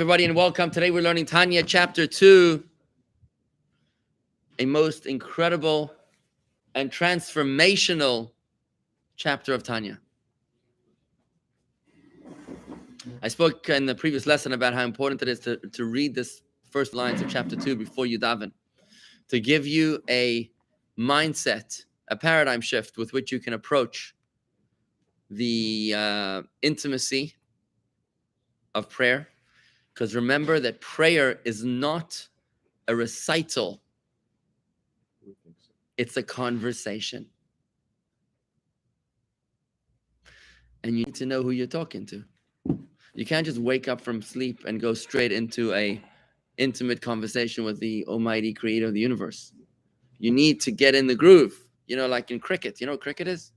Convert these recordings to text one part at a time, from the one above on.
Everybody, and welcome. Today we're learning Tanya chapter 2, a most incredible and transformational chapter of Tanya. I spoke in the previous lesson about how important it is to read this first lines of chapter 2 before you daven, to give you a mindset, a paradigm shift with which you can approach the intimacy of prayer. Because remember that prayer is not a recital. It's a conversation. And you need to know who you're talking to. You can't just wake up from sleep and go straight into a intimate conversation with the almighty creator of the universe. You need to get in the groove. You know, like in cricket. You know what cricket is?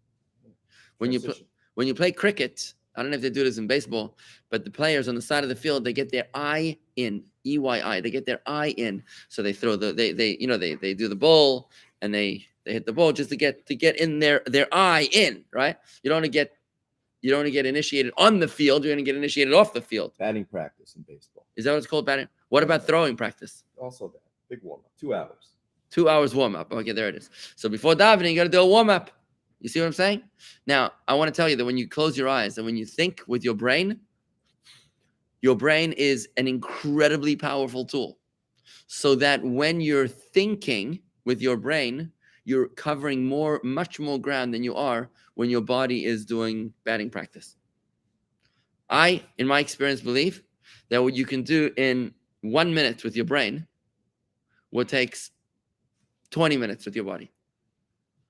When you play cricket, I don't know if they do this in baseball, but the players on the side of the field, they get their eye in, EYI. They get their eye in. So they throw they do the ball and they hit the ball just to get in their eye in, right? You don't want to get initiated on the field, you're going to get initiated off the field. Batting practice in baseball. Is that what it's called, batting? What about throwing practice? Also that. Big warm-up. 2 hours. 2 hours warm-up. Okay, there it is. So before davening, you got to do a warm-up. You see what I'm saying? Now, I want to tell you that when you close your eyes and when you think with your brain is an incredibly powerful tool. So that when you're thinking with your brain, you're covering much more ground than you are when your body is doing batting practice. I, in my experience, believe that what you can do in 1 minute with your brain, what takes 20 minutes with your body.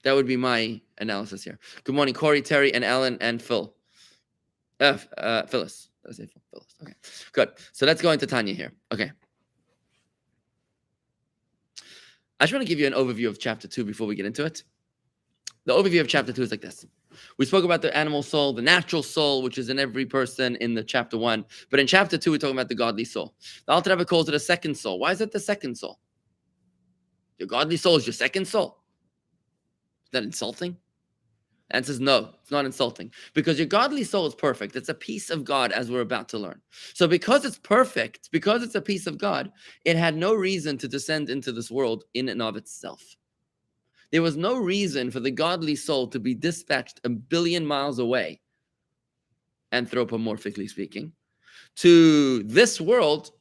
That would be my analysis here. Good morning, Corey, Terry, and Ellen, and Phil. Phyllis. Did I say Phil? Phyllis. Okay, good. So let's go into Tanya here. Okay. I just want to give you an overview of chapter 2 before we get into it. The overview of chapter 2 is like this. We spoke about the animal soul, the natural soul, which is in every person in the chapter 1. But in chapter 2, we're talking about the godly soul. The Alter Rebbe calls it a second soul. Why is it the second soul? Your godly soul is your second soul. Is that insulting? The answer is no, it's not insulting. Because your godly soul is perfect. It's a piece of God, as we're about to learn. So because it's perfect, because it's a piece of God, it had no reason to descend into this world in and of itself. There was no reason for the godly soul to be dispatched 1 billion miles away, anthropomorphically speaking, to this world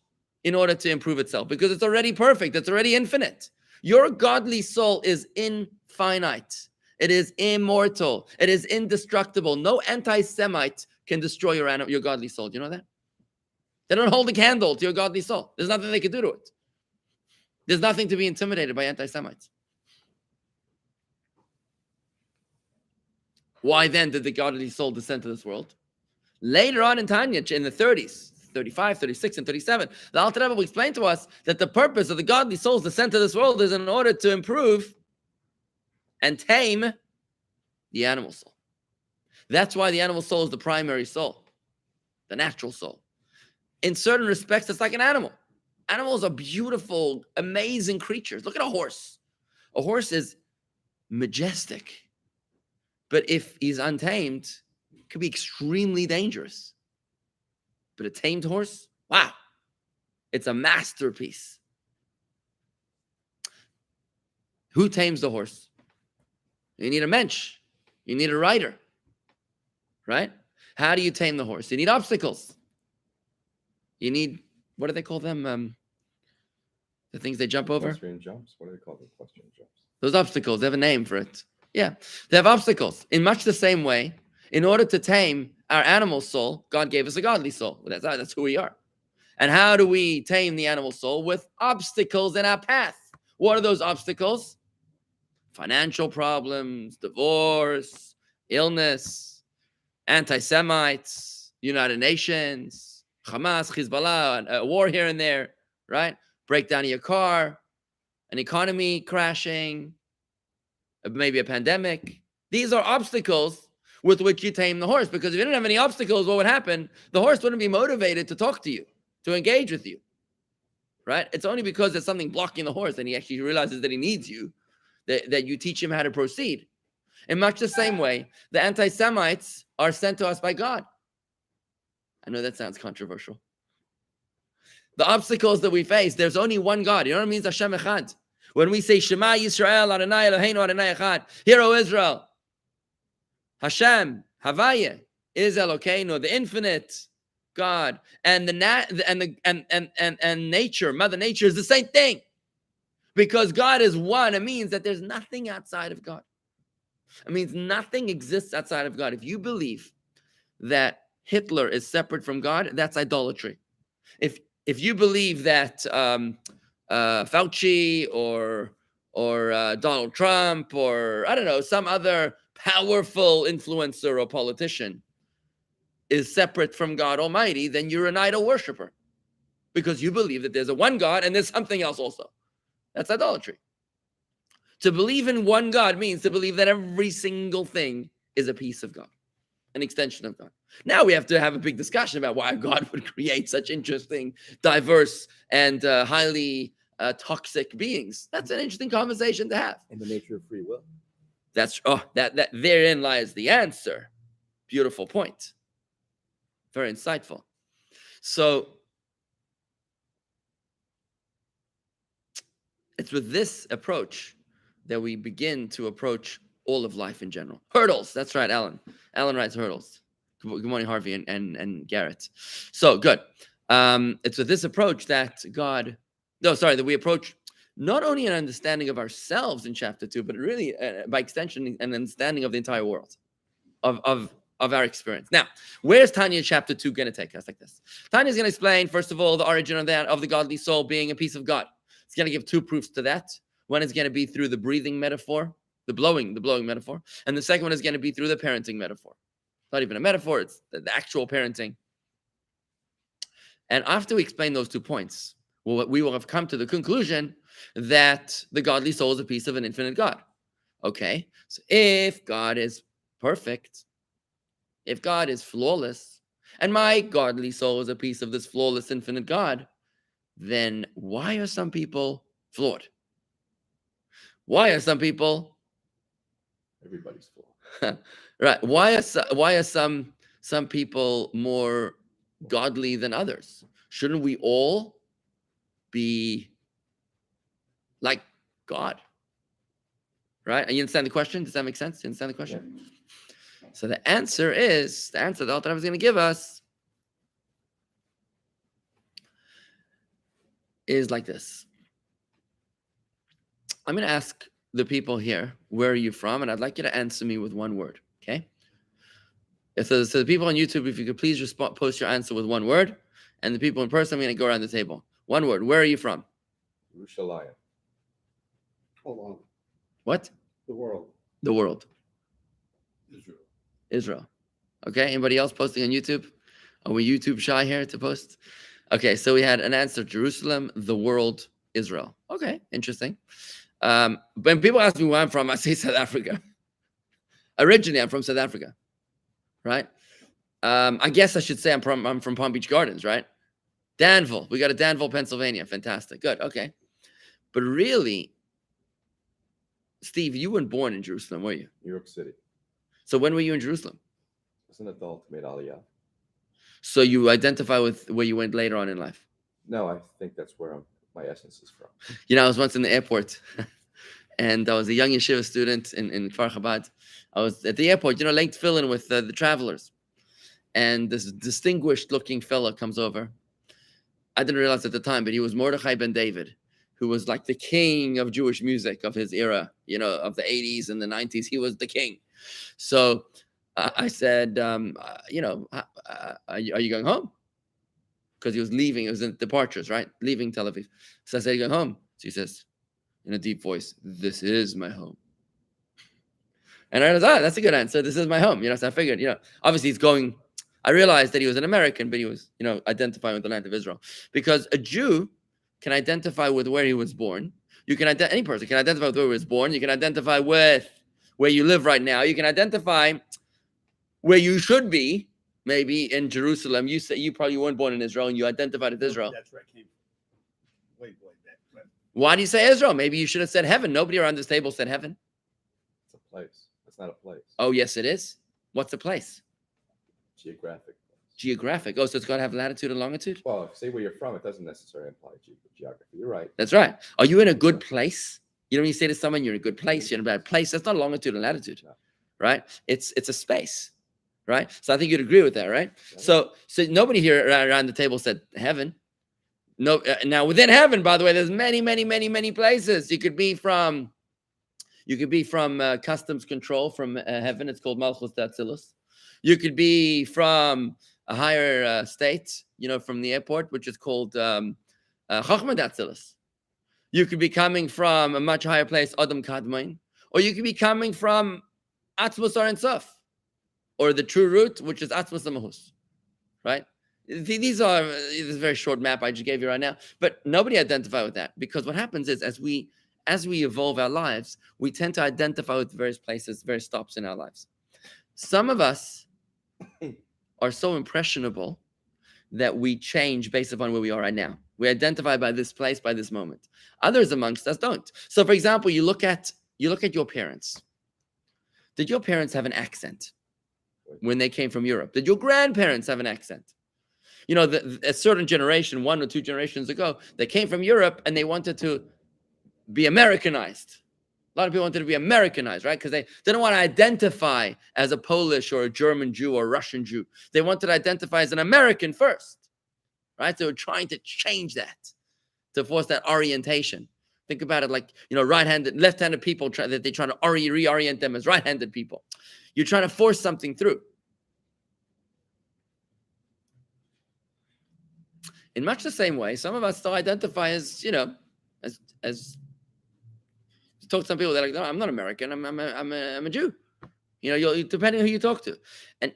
in order to improve itself. Because it's already perfect. It's already infinite. Your godly soul is infinite. It is immortal. It is indestructible. No anti-Semite can destroy your godly soul. Do you know that? They don't hold a candle to your godly soul. There's nothing they can do to it. There's nothing to be intimidated by anti-Semites. Why then did the godly soul descend to this world? Later on in Tanya, in the 30s, 35, 36, and 37, the Alter Rebbe will explain to us that the purpose of the godly soul's descent to this world is in order to improve and tame the animal soul. That's why the animal soul is the primary soul, the natural soul. In certain respects, it's like an animal. Animals are beautiful, amazing creatures. Look at a horse. A horse is majestic. But if he's untamed, it could be extremely dangerous. But a tamed horse, wow, it's a masterpiece. Who tames the horse? You need a mensch. You need a rider, right? How do you tame the horse? You need obstacles. You need, what do they call them? The things they jump over? Equestrian jumps. What do they call them? Equestrian jumps. Those obstacles, they have a name for it. Yeah, they have obstacles. In much the same way, in order to tame our animal soul, God gave us a godly soul. That's who we are. And how do we tame the animal soul? With obstacles in our path. What are those obstacles? Financial problems, divorce, illness, anti-Semites, United Nations, Hamas, Hezbollah, a war here and there, right? Breakdown of your car, an economy crashing, maybe a pandemic. These are obstacles with which you tame the horse, because if you didn't have any obstacles, what would happen? The horse wouldn't be motivated to talk to you, to engage with you, right? It's only because there's something blocking the horse and he actually realizes that he needs you, that you teach him how to proceed. In much the same way, the anti-Semites are sent to us by God. I know that sounds controversial. The obstacles that we face, there's only one God. You know what it means? Hashem Echad. When we say Shema Yisrael, Adonai Eloheinu, Adonai Echad. Hear, O Israel, Hashem, Havaya, is Elokeinu, the infinite God, and and nature, Mother Nature is the same thing. Because God is one, it means that there's nothing outside of God. It means nothing exists outside of God. If you believe that Hitler is separate from God, that's idolatry. If you believe that Fauci or Donald Trump or I don't know, some other powerful influencer or politician is separate from God Almighty, then you're an idol worshiper because you believe that there's a one God and there's something else also. That's idolatry. To believe in one God means to believe that every single thing is a piece of God, an extension of God. Now we have to have a big discussion about why God would create such interesting, diverse, and highly toxic beings. That's an interesting conversation to have. And the nature of free will. That therein lies the answer. Beautiful point. Very insightful. So it's with this approach that we begin to approach all of life in general. Hurdles. That's right, Alan. Alan writes hurdles. Good morning, Harvey and Garrett. So good. It's with this approach that that we approach not only an understanding of ourselves in chapter 2, but really by extension an understanding of the entire world, of our experience. Now, where's Tanya chapter 2 going to take us like this? Tanya's going to explain, first of all, the origin of the godly soul being a piece of God. It's going to give 2 proofs to that. One is going to be through the breathing metaphor, the blowing metaphor, and the second one is going to be through the parenting metaphor. Not even a metaphor, it's the actual parenting. And after we explain those 2 points, we will have come to the conclusion that the godly soul is a piece of an infinite God. Okay, so if God is perfect, if God is flawless, and my godly soul is a piece of this flawless infinite God, then why are some people flawed? Why are some people? Everybody's flawed. Right. Why are some people more godly than others? Shouldn't we all be like God? Right? And you understand the question? Does that make sense? You understand the question? Yeah. So the answer the Alter Rebbe is going to give us is like this. I'm going to ask the people here, where are you from? And I'd like you to answer me with one word. Okay. So the people on YouTube, if you could please post your answer with one word. And the people in person, I'm going to go around the table. One word. Where are you from? Yerushalayim. Hold on. What? The world. The world. Israel. Okay. Anybody else posting on YouTube? Are we YouTube shy here to post? Okay. So we had an answer: Jerusalem, the world, Israel. Okay. Interesting. When people ask me where I'm from, I say South Africa. Originally, I'm from South Africa. Right? I guess I should say I'm from Palm Beach Gardens, right? Danville. We got a Danville, Pennsylvania. Fantastic. Good. Okay. But really, Steve, you weren't born in Jerusalem, were you? New York City. So when were you in Jerusalem? As an adult, made Aliyah. So you identify with where you went later on in life? No, I think that's where my essence is from. You know, I was once in the airport, and I was a young yeshiva student in Chabad. I was at the airport, laying tefillin with the travelers. And this distinguished-looking fellow comes over. I didn't realize at the time, but he was Mordechai ben David, who was like the king of Jewish music of his era, of the 80s and the 90s. He was the king. So I said, are you going home? Because he was leaving. It was in departures, right? Leaving Tel Aviv. So I said, you going home? So he says, in a deep voice, this is my home. And I was, that's a good answer. This is my home. So I figured, obviously he's going. I realized that he was an American, but he was, identifying with the land of Israel. Because a Jew can identify with where he was born. Any person can identify with where he was born. You can identify with where you live right now. You can identify where you should be, maybe in Jerusalem. You say you probably weren't born in Israel and you identified with Israel. That's where I came from. Way back. Why do you say Israel? Maybe you should have said heaven. Nobody around this table said heaven. It's a place. It's not a place. Oh, yes, it is. What's the place? Geographic place. geographic. Oh, so it's got to have latitude and longitude? Well, if you say where you're from, it doesn't necessarily imply geography. You're right. That's right. Are you in a good place? You know, when you say to someone, you're in a good place, you're in a bad place, that's not longitude and latitude, No. right? It's a space, right? So I think you'd agree with that, right? Yeah. So nobody here around the table said heaven. No. Now within heaven, by the way, there's many places. You could be from customs control from heaven. It's called Malchus Datzilus. You could be from a higher state, you know, from the airport, which is called Chachma Datzilus. You could be coming from a much higher place, Adam Kadmain, or you could be coming from Atzmus Ein Sof, or the true root, which is Atzmus Amahus, right? These are this is a very short map I just gave you right now, but nobody identified with that, because what happens is as we evolve our lives, we tend to identify with various places, various stops in our lives. Some of us are so impressionable that we change based upon where we are right now. We identify by this place, by this moment. Others amongst us don't. So, for example, you look at your parents. Did your parents have an accent when they came from Europe? Did your grandparents have an accent? You know, a certain generation, 1 or 2 generations ago, they came from Europe and they wanted to be Americanized. A lot of people wanted to be Americanized, right? Because they didn't want to identify as a Polish or a German Jew or a Russian Jew. They wanted to identify as an American first, right? They were trying to change that, to force that orientation. Think about it like, you know, right-handed, left-handed people, they're trying to reorient them as right-handed people. You're trying to force something through. In much the same way, some of us still identify as, you know, as talk to some people, they're like, no, I'm not American. I'm a Jew. You know, depending on who you talk to, and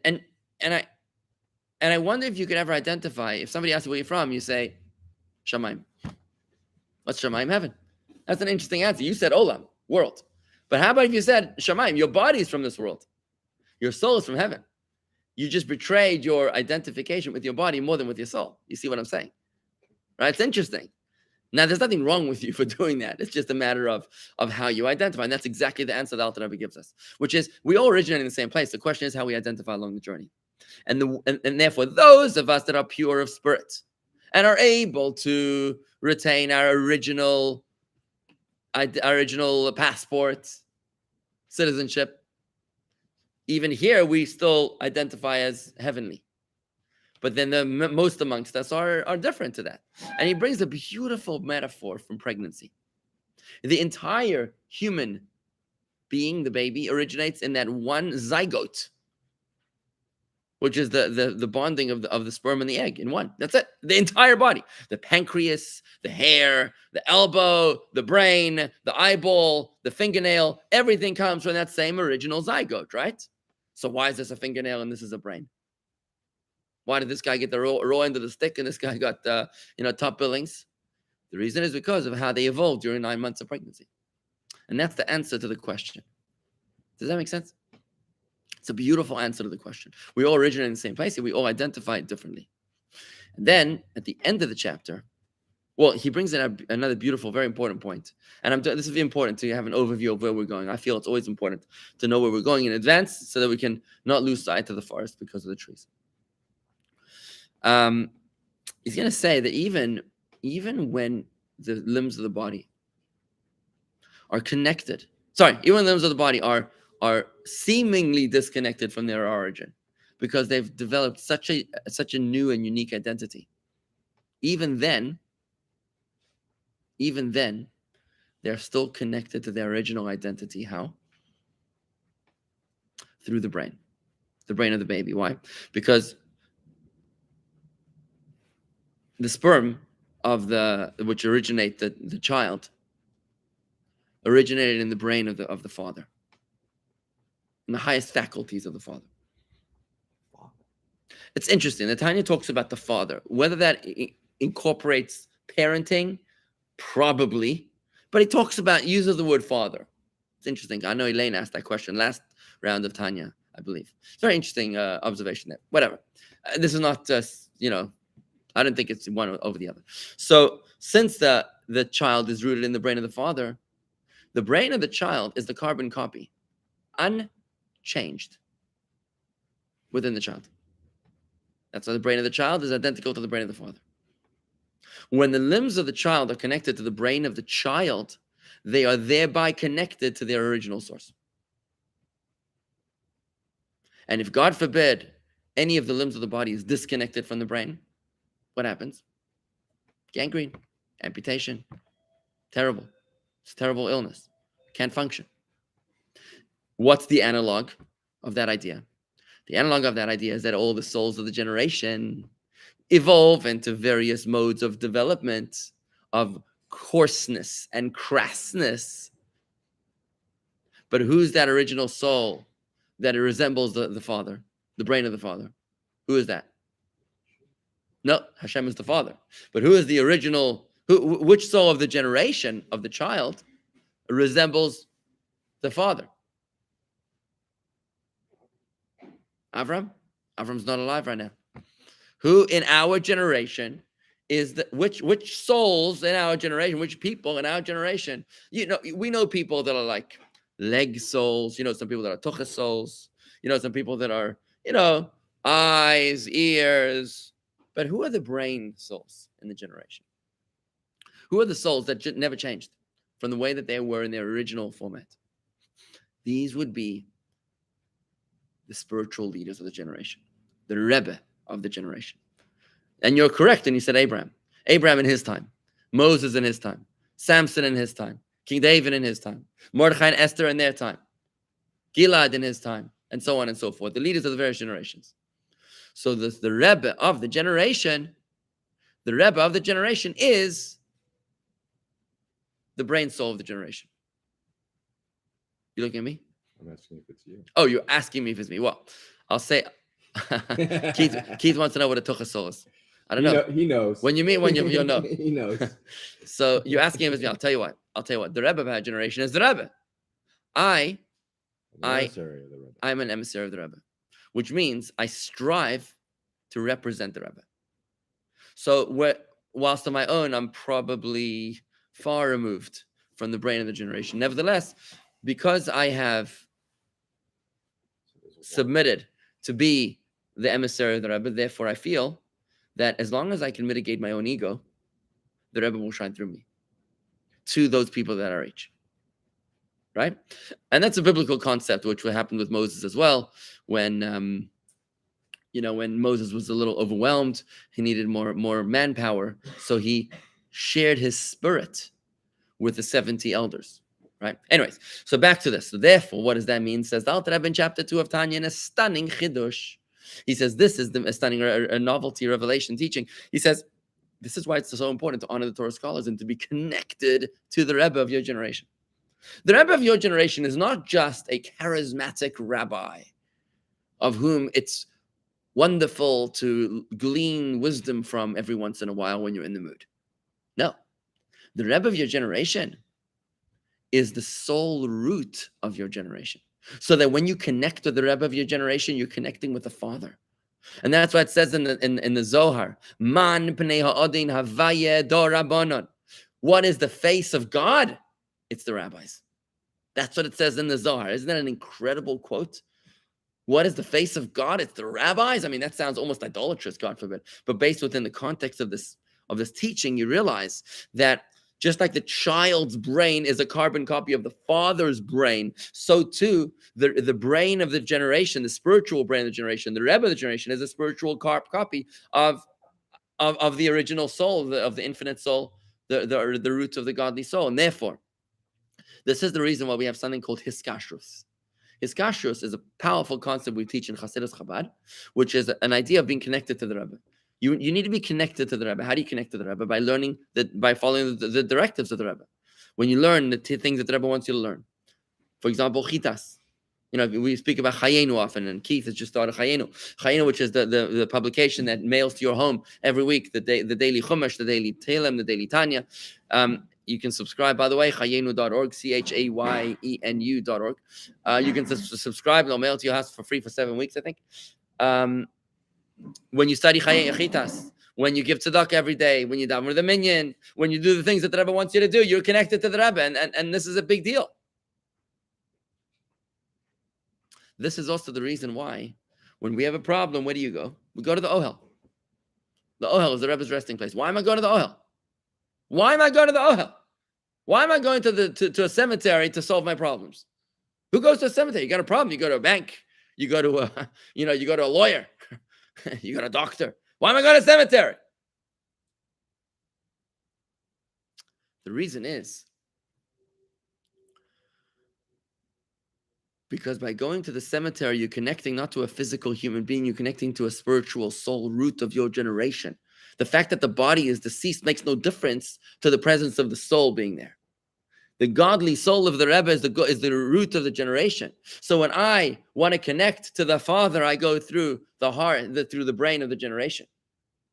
I wonder if you could ever identify, if somebody asks you where you're from, you say, Shamayim. What's Shamayim? Heaven. That's an interesting answer. You said Olam, world, but how about if you said Shamayim? Your body is from this world, your soul is from heaven. You just betrayed your identification with your body more than with your soul. You see what I'm saying? Right? It's interesting. Now, there's nothing wrong with you for doing that. It's just a matter of how you identify. And that's exactly the answer that Alter Rebbe gives us, which is we all originate in the same place. The question is how we identify along the journey. And therefore, those of us that are pure of spirit and are able to retain our original passport, citizenship, even here, we still identify as heavenly. But then the most amongst us are different to that. And he brings a beautiful metaphor from pregnancy. The entire human being, the baby, originates in that one zygote, which is the bonding of the sperm and the egg in one. That's it. The entire body. The pancreas, the hair, the elbow, the brain, the eyeball, the fingernail, everything comes from that same original zygote, right? So why is this a fingernail and this is a brain? Why did this guy get the raw end of the stick and this guy got top billings? The reason is because of how they evolved during 9 months of pregnancy. And that's the answer to the question. Does that make sense? It's a beautiful answer to the question. We all originate in the same place, and we all identify it differently. And then at the end of the chapter, well, he brings in another beautiful, very important point. And this is important to have an overview of where we're going. I feel it's always important to know where we're going in advance so that we can not lose sight of the forest because of the trees. He's going to say that even when the limbs of the body are connected, even when the limbs of the body are seemingly disconnected from their origin because they've developed such a new and unique identity, even then they're still connected to their original identity. How? Through the brain of the baby. Why? Because the sperm which originate the child originated in the brain of the father, in the highest faculties of the father. It's interesting. The Tanya talks about the father, whether that incorporates parenting, probably, but he uses the word father. It's interesting. I know Elaine asked that question last round of Tanya, I believe. It's a very interesting observation there. Whatever. This is not just, I don't think it's one over the other. So since the child is rooted in the brain of the father, the brain of the child is the carbon copy, unchanged within the child. That's why the brain of the child is identical to the brain of the father. When the limbs of the child are connected to the brain of the child, they are thereby connected to their original source. And if, God forbid, any of the limbs of the body is disconnected from the brain, what happens? Gangrene, amputation, terrible. It's a terrible illness. Can't function. What's the analog of that idea? The analog of that idea is that all the souls of the generation evolve into various modes of development, of coarseness and crassness. But who's that original soul that it resembles the Father, the brain of the Father? Who is that? No, Hashem is the Father. But who is the original, which soul of the generation of the child resembles the Father? Avram? Avram's not alive right now. Who in our generation is which souls in our generation, which people in our generation? We know people that are like leg souls, some people that are tucha souls, some people that are, eyes, ears. But who are the brain souls in the generation? Who are the souls that never changed from the way that they were in their original format? These would be the spiritual leaders of the generation, the Rebbe of the generation. And you're correct, and you said Abraham. Abraham in his time, Moses in his time, Samson in his time, King David in his time, Mordechai and Esther in their time, Gilad in his time, and so on and so forth, the leaders of the various generations. So the Rebbe of the generation is the brain soul of the generation. You looking at me? I'm asking if it's you. Oh, you're asking me if it's me. Well, I'll say, Keith wants to know what a tucha soul is. I don't know. He knows. When you'll know. He knows. So you're asking if it's me. I'll tell you what. The Rebbe of our generation is the Rebbe. I'm an emissary of the Rebbe, which means I strive to represent the Rebbe. So whilst on my own, I'm probably far removed from the brain of the generation. Nevertheless, because I have submitted to be the emissary of the Rebbe, therefore I feel that as long as I can mitigate my own ego, the Rebbe will shine through me to those people that I reach. Right? And that's a biblical concept, which happened with Moses as well. When Moses was a little overwhelmed, he needed more manpower, so he shared his spirit with the 70 elders. Right? Anyways, so back to this. So therefore, what does that mean? Says the Alter Rebbe in chapter 2 of Tanya in a stunning chidush. He says this is a stunning a novelty revelation teaching. He says this is why it's so important to honor the Torah scholars and to be connected to the Rebbe of your generation. The Rebbe of your generation is not just a charismatic rabbi of whom it's wonderful to glean wisdom from every once in a while when you're in the mood. No, the Rebbe of your generation is the sole root of your generation. So that when you connect to the Rebbe of your generation, you're connecting with the Father. And that's why it says in the Zohar, Man pnei ha'odin havayeh dor rabbanon. What is the face of God? It's the rabbis. That's what it says in the Zohar. Isn't that an incredible quote? What is the face of God? It's the rabbis. I mean, that sounds almost idolatrous, God forbid. But based within the context of this teaching, you realize that just like the child's brain is a carbon copy of the father's brain, so too the brain of the generation, the spiritual brain of the generation, the Rebbe of the generation is a spiritual copy of the original soul, of the infinite soul, the roots of the godly soul. And therefore, this is the reason why we have something called hiskashrus. Hiskashrus is a powerful concept we teach in Hasidus Chabad, which is an idea of being connected to the Rebbe. You need to be connected to the Rebbe. How do you connect to the Rebbe? By learning by following the directives of the Rebbe. When you learn the things that the Rebbe wants you to learn. For example, chitas. We speak about Chayenu often, and Keith has just started Chayenu. Chayenu, which is the publication that mails to your home every week, the daily Chumash, the daily Telem, the daily Tanya. You can subscribe, by the way, chayenu.org, chayenu.org. You can subscribe, and they'll mail to your house for free for 7 weeks, I think. When you study Chitas, when you give tzedakah every day, when you daven with the minyan, when you do the things that the Rebbe wants you to do, you're connected to the Rebbe, and this is a big deal. This is also the reason why, when we have a problem, where do you go? We go to the Ohel. The ohel is the Rebbe's resting place. Why am I going to the ohel? Why am I going to the ohel? Why am I going to a cemetery to solve my problems? Who goes to a cemetery? You got a problem, you go to a bank, you go to a, you go to a lawyer, you go to a doctor. Why am I going to a cemetery? The reason is because by going to the cemetery, you're connecting not to a physical human being, you're connecting to a spiritual soul root of your generation. The fact that the body is deceased makes no difference to the presence of the soul being there. The godly soul of the Rebbe is the root of the generation. So when I want to connect to the Father, I go through the heart, through the brain of the generation.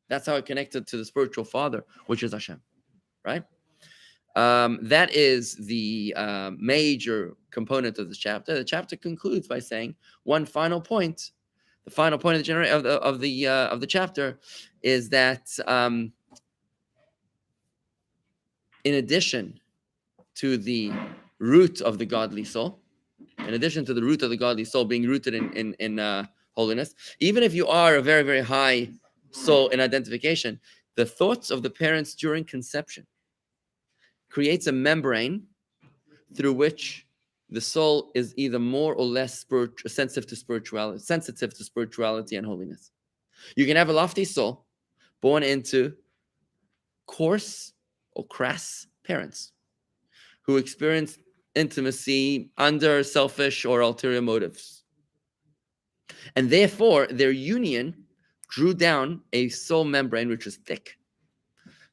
That's how I connected to the spiritual Father, which is Hashem, right? That is the major component of this chapter. The chapter concludes by saying one final point. The final point of the chapter is that in addition to the root of the godly soul, in addition to the root of the godly soul being rooted in holiness, even if you are a very, very high soul in identification, the thoughts of the parents during conception creates a membrane through which the soul is either more or less sensitive to spirituality and holiness. You can have a lofty soul born into coarse or crass parents who experience intimacy under selfish or ulterior motives. And therefore, their union drew down a soul membrane which is thick,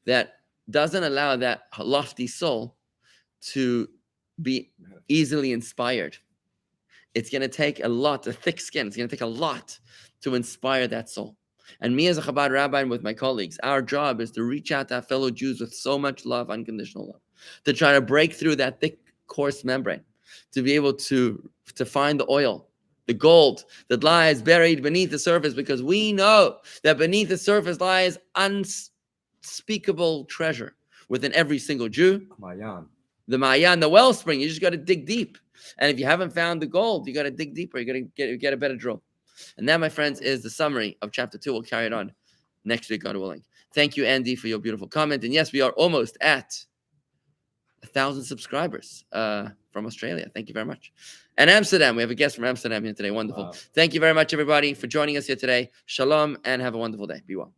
that doesn't allow that lofty soul to be easily inspired. It's going to take a thick skin. It's going to take a lot to inspire that soul. And me as a Chabad rabbi and with my colleagues, our job is to reach out to our fellow Jews with so much love, unconditional love, to try to break through that thick, coarse membrane, to be able to find the oil, the gold that lies buried beneath the surface, because we know that beneath the surface lies unspeakable treasure within every single Jew. Mayan. The Mayan, the wellspring. You just got to dig deep. And if you haven't found the gold, you got to dig deeper. You got to get a better drill. And that, my friends, is the summary of chapter 2. We'll carry it on next week, God willing. Thank you, Andy, for your beautiful comment. And yes, we are almost at 1,000 subscribers from Australia. Thank you very much. And Amsterdam. We have a guest from Amsterdam here today. Wonderful. Wow. Thank you very much, everybody, for joining us here today. Shalom, and have a wonderful day. Be well.